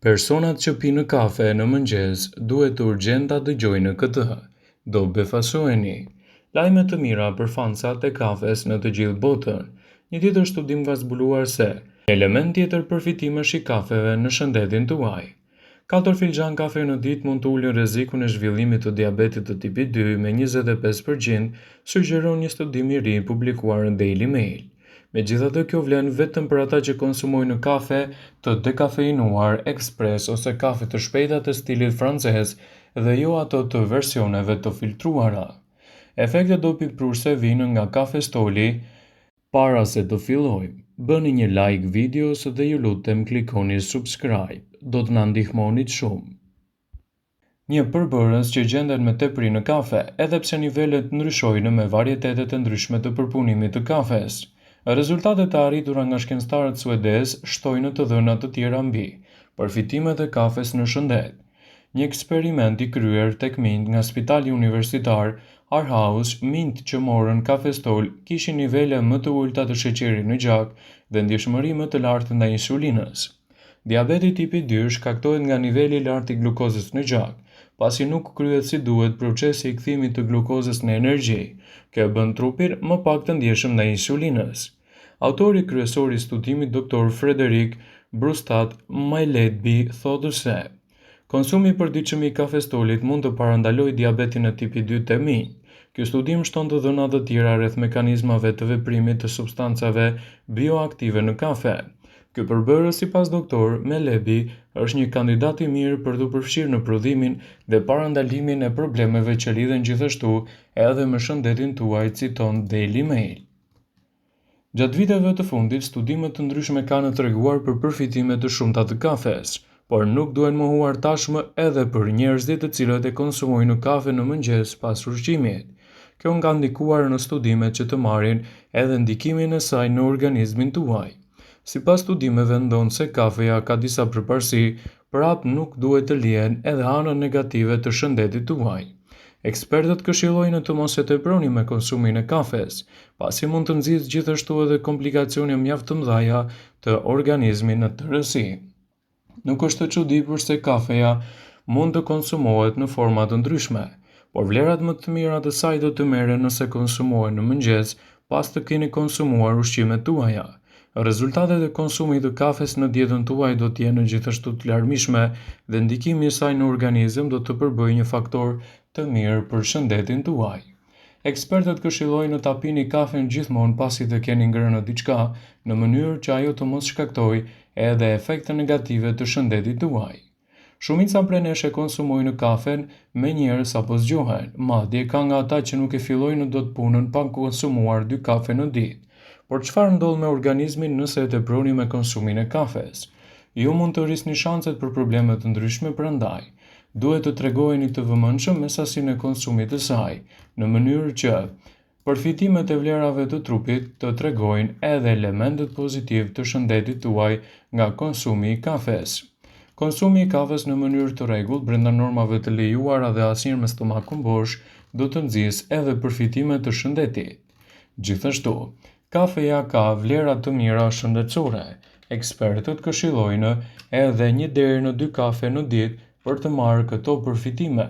Personat që pinë kafe në mëngjes duhet urgjent ta dëgjojnë këtë. Do befasoheni. Lajme të mira për fansat e kafes në të gjithë botën. Një tjetër studim ka zbuluar se një element tjetër përfitimesh i kafeve në shëndetin tuaj. 4 filxhan kafe në ditë mund të ulin rrezikun e zhvillimit të diabetit të tipit 2 me 25%, sugjeron një studim i ri publikuar në Daily Mail. Megjithatë, kjo vlen vetëm për ata që konsumojnë kafe të dekafeinuar, ekspres ose kafe të shpejta të stilit francez dhe jo ato të versioneve të filtruara. Efektet dopingpruese vijnë nga kafestoli. Para se të fillojmë, bëni një like videos dhe ju lutem klikoni subscribe, do të na ndihmonit shumë. Një përbërës që gjendet me tepri në kafe, edhe pse nivelet ndryshojnë me varietetet e ndryshme të përpunimit të kafes. Rezultatet e arritura nga shkencëtarët suedez shtojnë të dhëna të tjera mbi përfitimet e kafes në shëndet. Një eksperiment i kryer tek minjt nga Spitali Universitar Aarhus, minjt që morën kafestol kishin nivele më të ulta të sheqerit në gjak dhe ndjeshmëri më të lartë ndaj insulinës. Diabeti tipi 2 shkaktohet nga niveli i lartë i glukozës në gjak, pasi nuk kryhet si duhet procesi i kthimit të glukozës në energji. Kjo bën trupin më pak të ndjeshëm ndaj insulinës. Autori kryesor i studimit Dr. Frederick Brustad Maelby thotë se konsumi i përditshëm i kafestolit mund të parandalojë diabetin e tipit 2 te minjt. Ky studim shton të dhëna të tjera rreth mekanizmave të veprimit të substancave bioaktive në kafe. Ky përbërës, sipas doktor Maelby, është një kandidat i mirë për të përfshirë në prodhimin dhe parandalimin e problemeve që lidhen gjithashtu edhe me shëndetin tuaj, citon Daily Mail. Gjatë viteve të fundit, studime të ndryshme kanë treguar për përfitime të shumta të kafes, por nuk duhen mohuar tashmë edhe për njerëzit të cilët e konsumojnë kafe në mëngjes pas ushqimit. Kjo nga ndikuar në studimet që të marrin edhe ndikimin e saj në organizmin tuaj. Sipas studimeve ndonë se kafeja ka disa përparësi, prap nuk duhet të lihen edhe anët negative të shëndetit tuaj. Ekspertët këshillojnë të mos e teproni me konsumin e kafes, pasi mund të nxjisë gjithashtu edhe komplikacione mjaft të mëdha të organizmit në tërësi. Nuk është e çuditshme se kafeja mund të konsumohet në forma të ndryshme, por vlerat më të mira të saj do të merren nëse konsumohen në mëngjes pas të keni konsumuar ushqimet tuaja. Rezultatet e konsumit të kafes në dietën tuaj do të jenë gjithashtu të larmishme dhe ndikimi i saj në organizëm do të përbëjë një faktor të mirë për shëndetin tuaj. Ekspertët këshillojnë ta pini kafen gjithmonë pasi të keni ngrënë diçka, në mënyrë që ajo të mos shkaktojë edhe efekte negative të shëndetit tuaj. Shumica prej nesh e konsumojnë kafen me njerëz apo zgjohen, madje ka nga ata që nuk e fillojnë dot punën pa konsumuar 2 kafe në ditë. Por çfarë ndodh me organizmin nëse e teproni me konsumin e kafes? Ju mund të rrisni shanset për probleme të ndryshme, prandaj duhet të tregojeni të vëmendshëm me sasinë e konsumit të saj, në mënyrë që përfitimet e vlerave të trupit të tregojnë edhe elementet pozitiv të shëndetit tuaj nga konsumi i kafes. Konsumi i kafes në mënyrë të rregullt brenda normave të lejuara dhe asnjëherë me stomakun bosh do të nxjisë edhe përfitime të shëndetit. Gjithashtu, kafeja ka vlera të mira shëndetësore. Ekspertët këshillojnë edhe 1 deri në 2 kafe në ditë për të marrë këto përfitime.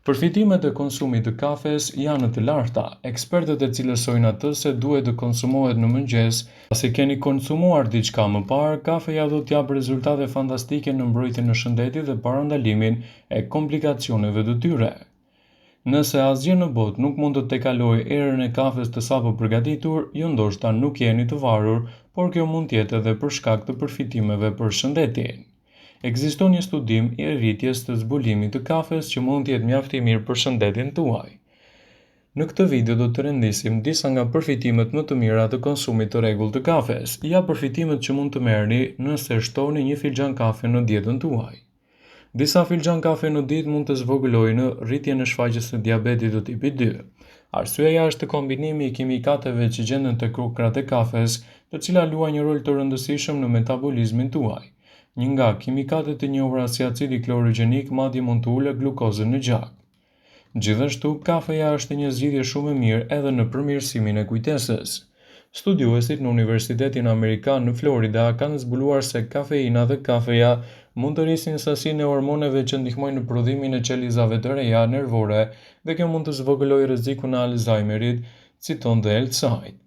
Përfitimet e konsumit të kafes janë të larta. Ekspertët e cilësojnë atë se duhet të konsumohet në mëngjes. Pasi keni konsumuar diçka më parë, kafeja do të japë rezultate fantastike në mbrojtjen e shëndetit dhe parandalimin e komplikacioneve të tyre. Nëse asgjë në botë nuk mund të tekalojë erën e kafes të sapo përgatitur, ju ndoshta nuk jeni të varur, por kjo mund të jetë edhe për shkak të përfitimeve për shëndetin. Ekziston një studim i rritjes të zbulimit të kafes që mund të jetë mjaft i mirë për shëndetin tuaj. Në këtë video do të rendisim disa nga përfitimet më të mira të konsumit të rregullt të kafes. Ja përfitimet që mund të merrni nëse shtoni 1 filxhan kafe në dietën tuaj. Disa filxhan kafe në ditë mund të zvogëlojnë rritjen e shfaqjes së diabetit të tipit 2. Arsyeja është kombinimi i kimikateve që gjenden te krukrat e kafes, të cilat luajnë një rol të rëndësishëm në metabolizmin tuaj. Një nga kimikatet e njohura si acidi klorogjenik madje mund të ulë glukozën në gjak. Gjithashtu, kafeja është një zgjidhje shumë e mirë edhe në përmirësimin e kujtesës. Studiuesit në Universitetin Amerikan në Florida kanë zbuluar se kafeina dhe kafeja mund të rrisin sasinë e hormoneve që ndihmojnë në prodhimin e qelizave të reja nervore dhe kjo mund të zvogëlojë rrezikun e Alzheimerit, citon The Health Site.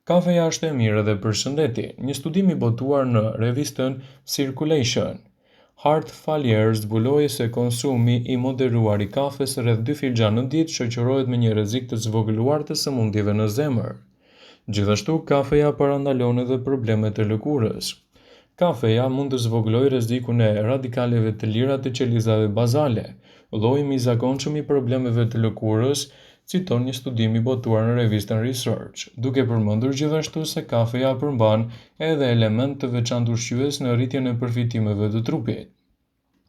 Kafeja është e mirë edhe për shëndetin. Një studim i botuar në revistën Circulation Heart Failure zbuloi se konsumi i moderuar i kafes rreth 2 filxhan në ditë shoqërohet me një rrezik të zvogëluar të sëmundjeve në zemër. Gjithashtu, kafeja parandalon edhe problemet e lëkurës. Kafeja mund të zvogëlojë rrezikun e radikaleve të lira të qelizave bazale, lloji më i zakonshëm i problemeve të lëkurës, citon një studim i botuar në revistën Research, duke përmendur gjithashtu se kafeja përmban edhe element të veçantë ushqyes në rritjen e përfitimeve të trupit.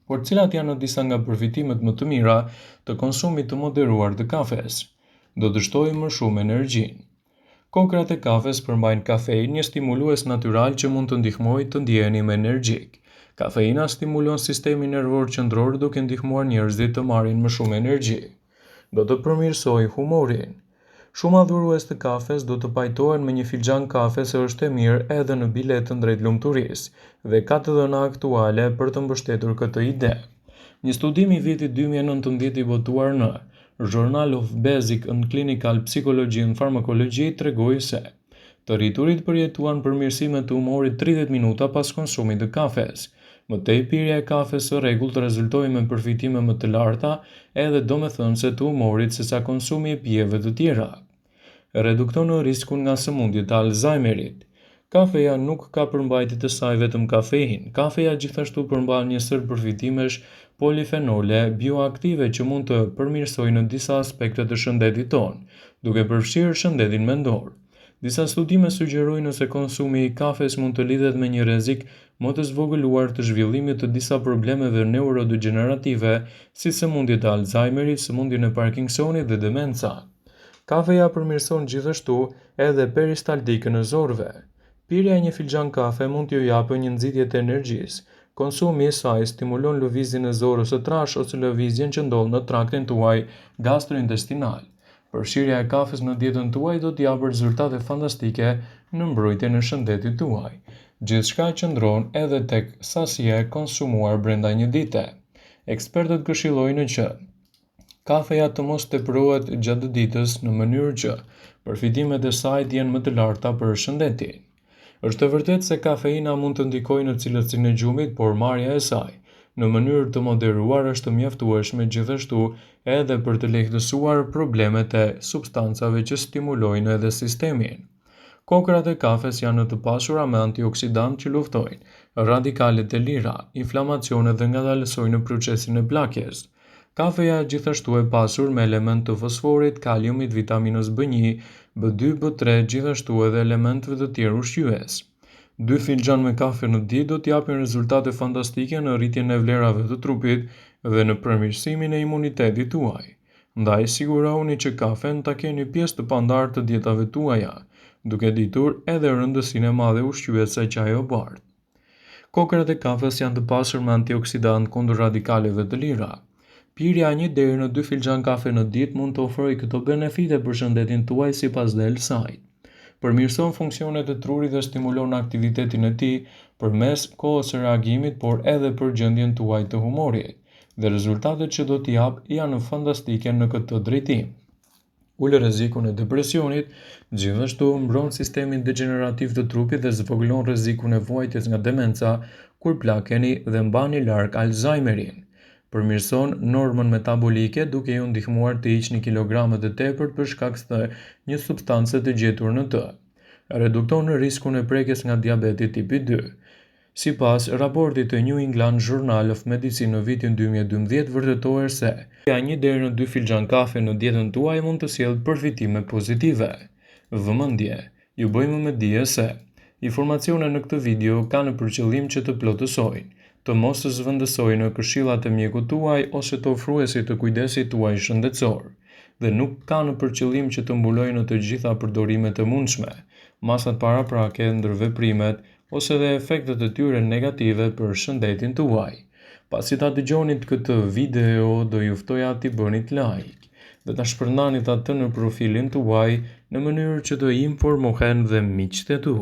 Por cilat janë disa nga përfitimet më të mira të konsumit të moderuar të kafes? Do të shtojë më shumë energjinë. Kokrat e kafes përmbajnë kafein, një stimulues natyral që mund të ndihmojë të ndjeheni më energjik. Kafeina stimulon sistemin nervor qendror duke ndihmuar njerëzit të marrin më shumë energji. Do të përmirësojë humorin. Shumë adhurues të kafes do të pajtohen me një filxhan kafe se është e mirë edhe në biletën drejt lumturisë dhe ka të dhëna aktuale për të mbështetur këtë ide. Një studim i vitit 2019 i botuar në Journal of Basic and Clinical Psychology and Pharmacology tregoi se të rriturit përjetuan përmirësime të humorit 30 minuta pas konsumit të kafes. Më tej pirja e kafes së rregullt rezultoi me përfitime më të larta edhe domethënëse të humorit sesa konsumi i pijeve të tjera. Redukton riskun nga sëmundjet e Alzheimerit. Kafeja nuk ka përmbajtje të saj vetëm kafein. Kafeja gjithashtu përmban një sër përfitimesh polifenole bioaktive që mund të përmirësojnë në disa aspekte të shëndetit tonë, duke përfshirë shëndetin mendor. Disa studime sugjerojnë se konsumi i kafes mund të lidhet me një rrezik më të zvogëluar të zhvillimit të disa problemeve neurodegenerative, si sëmundjet e Alzheimerit, sëmundjen e Parkinsonit dhe demenca. Kafeja përmirëson gjithashtu edhe peristaltikën e zorëve. Pirja e një filxhan kafe mund t'ju japë një nxitje të energjisë. Konsumi i saj stimulon lëvizjen e zorës së trash ose lëvizjen që ndodh në traktin tuaj gastrointestinal. Përfshirja e kafes në dietën tuaj do t'japë rezultate fantastike në mbrojtjen e shëndetit tuaj. Gjithçka qëndron edhe tek sasia e konsumuar brenda një dite. Ekspertët këshillojnë që kafeja të mos tepërohet gjatë ditës në mënyrë që përfitimet e saj të jenë më të larta për shëndetin. Është e vërtetë se kafeina mund të ndikojë në cilësinë e gjumit, por marrja e saj në mënyrë të moderuar është mjaftueshme gjithashtu edhe për të lehtësuar problemet e substancave që stimulojnë edhe sistemin. Kokrat e kafes janë të pasura me antioksidant që luftojnë radikalet e lira, inflamacionet dhe ngadalësojnë procesin e plakjes. Kafeja gjithashtu e pasur me element të fosforit, kaliumit, vitaminës B1, B2, B3, gjithashtu edhe elementëve të tjerë ushqyes. 2 filxhan me kafe në ditë do t'japin rezultate fantastike në rritjen e vlerave të trupit dhe në përmirësimin e imunitetit tuaj. Ndaj sigurohuni që kafen ta keni pjesë të pandarë të dietave tuaja, duke ditur edhe rëndësinë e madhe ushqyese që ajo bart. Kokrat e kafes janë të pasur me antioksidant kundër radikaleve të lira. Pirja 1 deri në 2 filxhan kafe në ditë mund të ofrojë këto benefite për shëndetin tuaj sipas The Health Site. Përmirëson funksionet e trurit dhe stimulon aktivitetin e tij përmes kohës së reagimit, por edhe për gjendjen tuaj të humorit, dhe rezultatet që do t'i jap janë fantastike në këtë drejtim. Ul rrezikun e depresionit, gjithashtu mbron sistemin degenerativ të trupit dhe zvogëlon rrezikun e vuajtjes nga demenca kur plakeni dhe mbani larg Alzheimerin. Përmirëson normën metabolike duke ju ndihmuar të hiqni kilogramet e tepërt për shkak të një substance të gjetur në të. Redukton riskun e prekjes nga diabeti tipi 2. Sipas raportit të New England Journal of Medicine në vitin 2012 vërtetohet se 1 deri në 2 filxhan kafe në dietën tuaj mund të sjellë përfitime pozitive. Vëmendje, ju bëjmë me dije se informacionet në këtë video kanë për qëllim që të plotësojnë, të mos të zëvendësojnë këshillat e mjekut tuaj ose të ofruesit të kujdesit tuaj shëndetësor, dhe nuk kanë për qëllim që të mbulojnë të gjitha përdorimet e mundshme, masat paraprake, ndërveprimet ose dhe efektet e tyre negative për shëndetin tuaj. Pasi ta dëgjoni këtë video, do ju ftoja t'i bëni like dhe ta shpërndanit atë në profilin tuaj në mënyrë që të informohen dhe miqtë e tu.